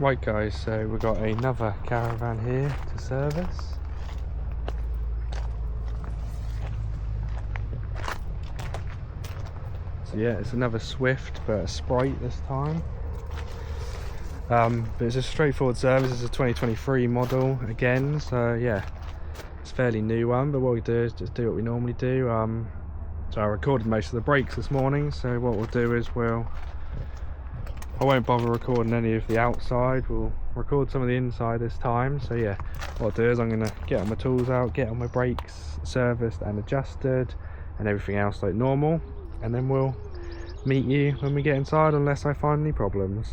Right guys, so we've got another Caravan here to service. So yeah, it's another Swift but a Sprite this time. But it's a straightforward service. It's a 2023 model again, so yeah, it's a fairly new one, but what we do is just do what we normally do. So I recorded most of the brakes this morning, so what we'll do is I won't bother recording any of the outside. We'll record some of the inside this time. So yeah, what I'll do is I'm going to get all my tools out, get all my brakes serviced and adjusted and everything else like normal, and then we'll meet you when we get inside, unless I find any problems.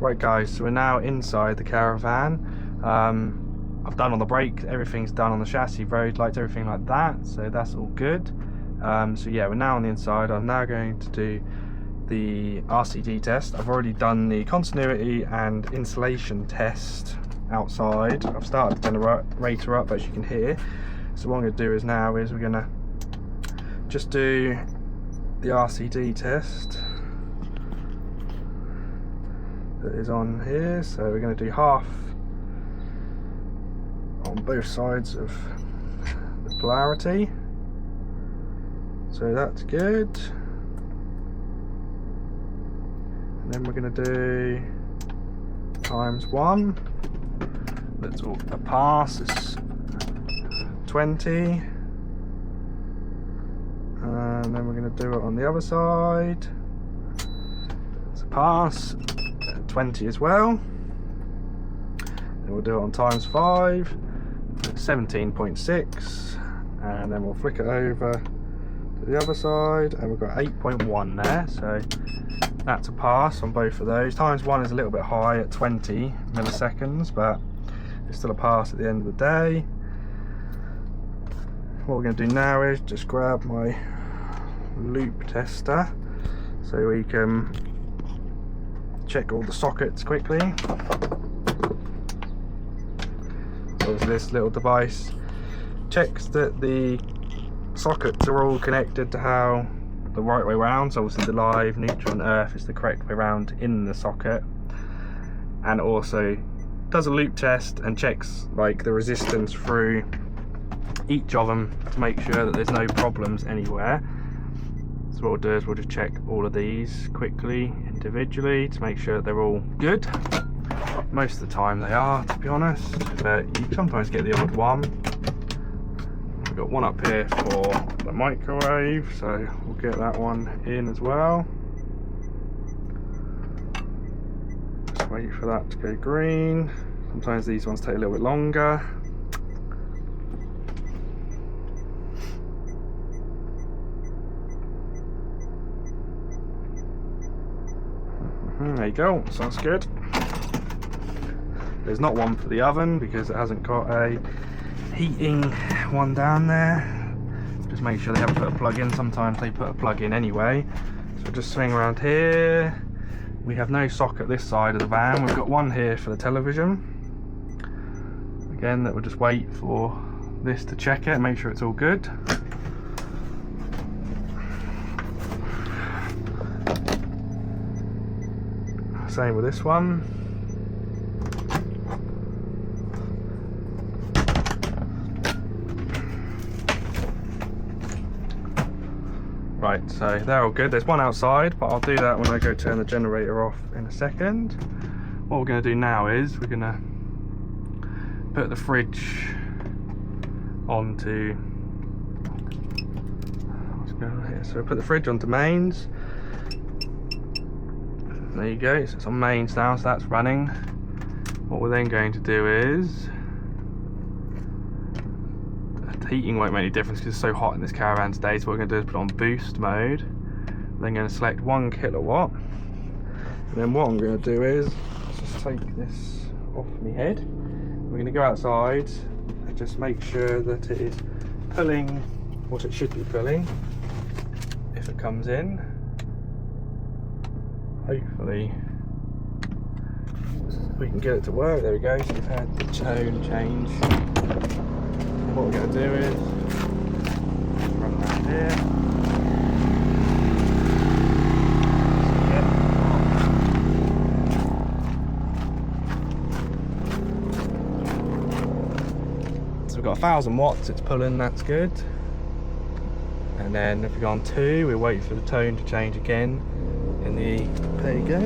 Right guys, so we're now inside the Caravan. I've done all the brakes, everything's done on the chassis, road lights, everything like that, so that's all good. So yeah, we're now on the inside. I'm now going to do the RCD test. I've already done the continuity and insulation test outside. I've started the generator up, as you can hear. So what I'm going to do is we're going to just do the RCD test that is on here. So we're going to do half on both sides of the polarity, so that's good. And then we're going to do ×1. That's all a pass. It's 20, and then we're going to do it on the other side. It's a pass, 20 as well. And we'll do it on ×5, 17.6, and then we'll flick it over to the other side, and we've got 8.1 there, so that's a pass on both of those. ×1 is a little bit high at 20 milliseconds, but it's still a pass at the end of the day. What we're going to do now is just grab my loop tester so we can check all the sockets quickly. So this little device checks that the sockets are all connected to how the right way round. So obviously the live, neutral and earth is the correct way round in the socket, and also does a loop test and checks like the resistance through each of them to make sure that there's no problems anywhere. So what we'll do is we'll just check all of these quickly individually to make sure they're all good. Most of the time they are, to be honest, but you sometimes get the odd one. We've got one up here for the microwave, so we'll get that one in as well. Just wait for that to go green. Sometimes these ones take a little bit longer. There you go, sounds good. There's not one for the oven because it hasn't got a heating one down there. Just make sure they haven't put a plug in. Sometimes they put a plug in anyway. So just swing around here. We have no socket this side of the van. We've got one here for the television. Again, that will just wait for this to check it and make sure it's all good. Same with this one. Right, so they're all good. There's one outside, but I'll do that when I go turn the generator off in a second. What we're going to do now is we're going to put the fridge onto, what's going on here? So we'll put the fridge onto mains. There you go, so it's on mains now, so that's running. What we're then going to do is, the heating won't make any difference because it's so hot in this Caravan today, so what we're going to do is put it on boost mode. Then going to select 1 kilowatt. And then what I'm going to do is, just take this off my head. We're going to go outside and just make sure that it is pulling what it should be pulling if it comes in. Hopefully we can get it to work. There we go, so we've had the tone change. And what we're going to do is run around here. So we've got 1000 watts, it's pulling, that's good. And then if we go on 2, we wait for the tone to change again. In the, there you go.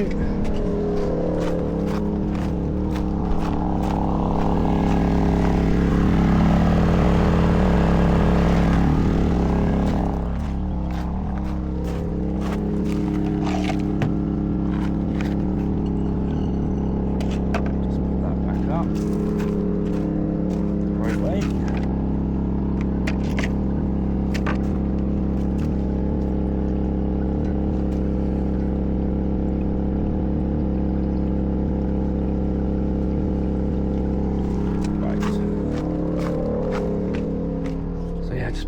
Just put that back up. Right way.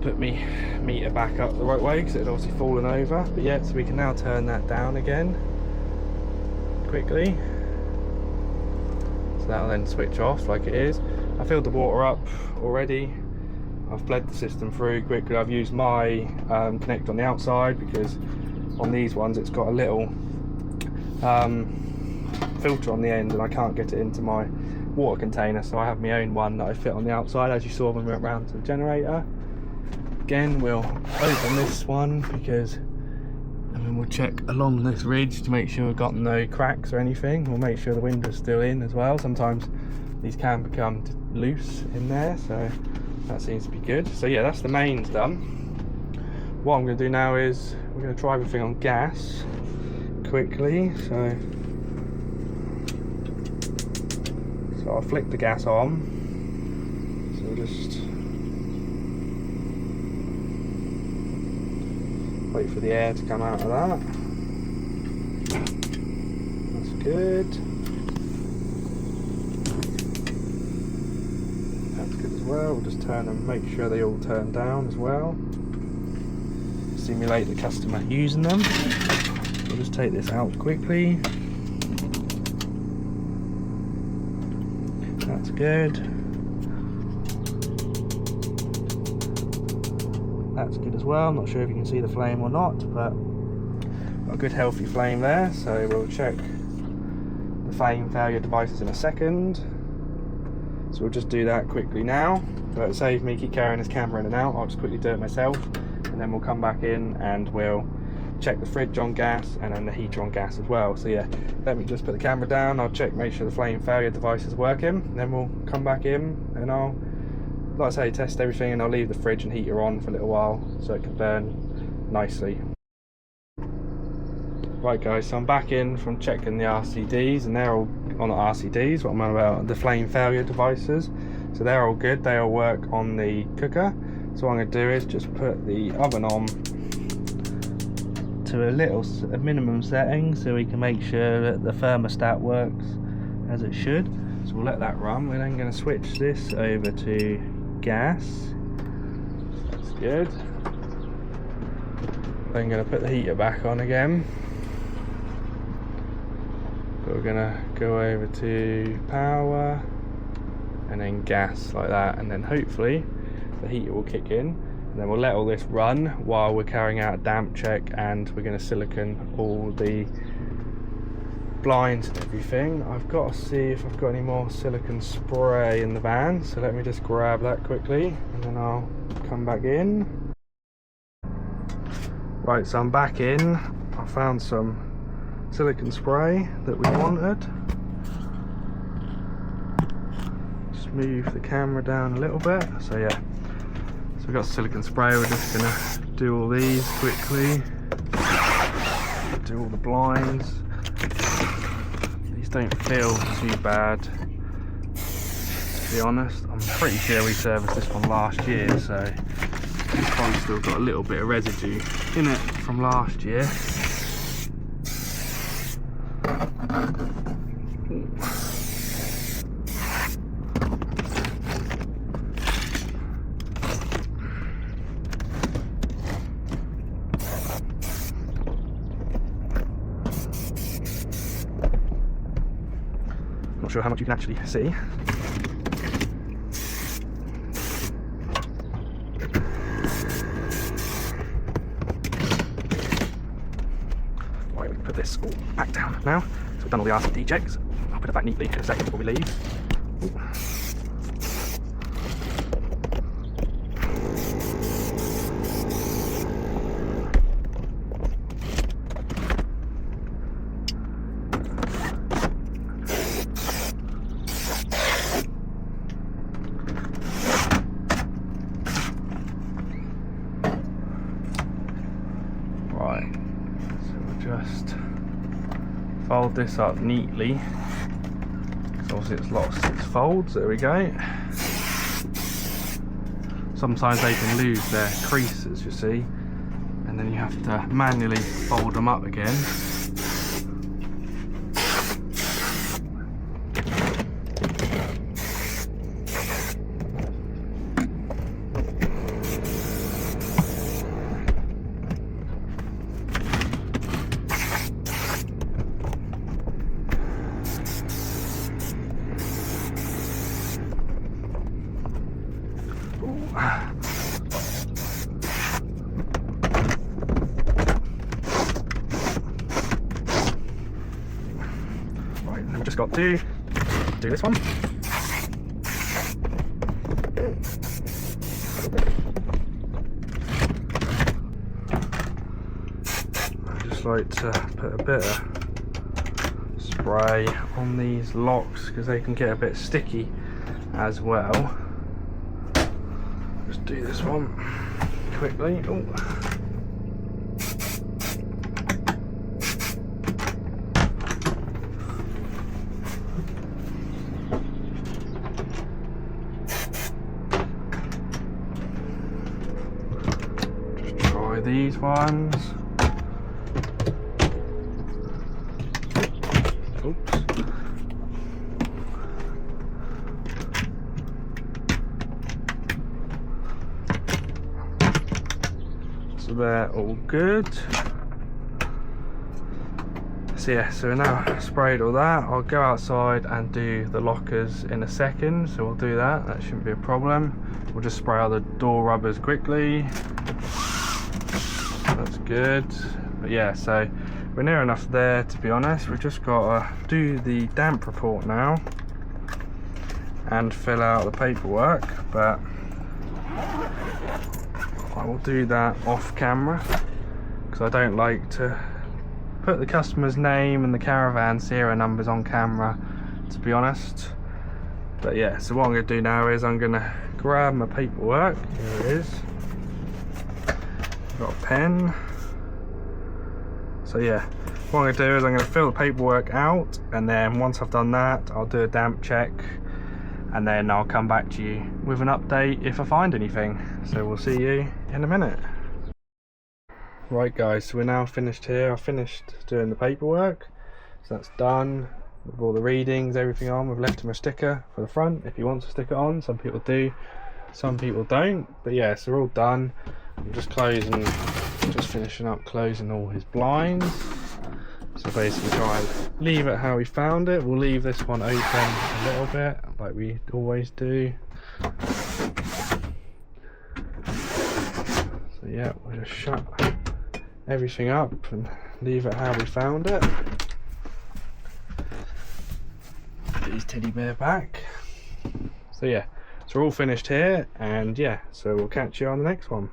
Put me meter back up the right way because it had obviously fallen over, but yeah, so we can now turn that down again quickly, so that'll then switch off like it is. I filled the water up already, I've bled the system through quickly. I've used my connector on the outside because on these ones it's got a little filter on the end and I can't get it into my water container, so I have my own one that I fit on the outside, as you saw when we went round to the generator. Again, we'll open this one because, and then we'll check along this ridge to make sure we've got no cracks or anything. We'll make sure the window's still in as well. Sometimes these can become loose in there, so that seems to be good. So yeah, that's the mains done. What I'm going to do now is we're going to try everything on gas quickly. So I'll flick the gas on. So we'll just wait for the air to come out of that. That's good. That's good as well. We'll just turn them, make sure they all turn down as well. Simulate the customer using them. We'll just take this out quickly. That's good. That's good as well. I'm not sure if you can see the flame or not, but got a good healthy flame there. So we'll check the flame failure devices in a second. So we'll just do that quickly now. But it saves me keep carrying this camera in and out. I'll just quickly do it myself, and then we'll come back in and we'll check the fridge on gas and then the heater on gas as well. So yeah, let me just put the camera down. I'll check, make sure the flame failure device is working. Then we'll come back in and I'll, like I say, test everything, and I'll leave the fridge and heater on for a little while so it can burn nicely. Right guys, so I'm back in from checking the RCDs, and they're all, well not RCDs, what I'm on about, the flame failure devices. So they're all good, they all work on the cooker. So what I'm going to do is just put the oven on to a minimum setting so we can make sure that the thermostat works as it should. So we'll let that run. We're then going to switch this over to gas. That's good. Then going to put the heater back on again. But we're going to go over to power and then gas like that, and then hopefully the heater will kick in, and then we'll let all this run while we're carrying out a damp check, and we're going to silicone all the blinds and everything. I've got to see if I've got any more silicone spray in the van, so let me just grab that quickly and then I'll come back in. Right, so I'm back in. I found some silicone spray that we wanted. Just move the camera down a little bit. So yeah, so we've got silicone spray. We're just gonna do all these quickly. Do all the blinds. These don't feel too bad, to be honest. I'm pretty sure we serviced this one last year, so it's probably still got a little bit of residue in it from last year. Not sure how much you can actually see. Right, we can put this all back down now. So we've done all the RCD checks. I'll put it back neatly in a second before we leave. Ooh. Right, so we'll just fold this up neatly, because obviously it's lost its folds. There we go. Sometimes they can lose their creases, you see, and then you have to manually fold them up again. Right, then we've just got to do this one. I just like to put a bit of spray on these locks because they can get a bit sticky as well. Just do this one quickly. Ooh. Just try these ones. Oops. So they're all good. So yeah, so we're now sprayed all that. I'll go outside and do the lockers in a second, so we'll do that. That shouldn't be a problem. We'll just spray out the door rubbers quickly. That's good. But yeah, so we're near enough there, to be honest. We've just got to do the damp report now and fill out the paperwork, but I will do that off camera because I don't like to put the customer's name and the caravan serial numbers on camera, to be honest. But yeah, so what I'm going to do now is I'm going to grab my paperwork. Here it is. I've got a pen. So yeah, what I'm going to do is I'm going to fill the paperwork out, and then once I've done that, I'll do a damp check, and then I'll come back to you with an update if I find anything. So we'll see you in a minute. Right guys, so we're now finished here. I finished doing the paperwork, so that's done with all the readings, everything on. We've left him a sticker for the front if he wants to stick it on. Some people do, some people don't, but yeah, so we're all done. I'm just finishing up closing all his blinds. So basically try and leave it how we found it. We'll leave this one open a little bit like we always do. So yeah, we'll just shut everything up and leave it how we found it. Put his teddy bear back. So yeah, so we're all finished here, and yeah, so we'll catch you on the next one.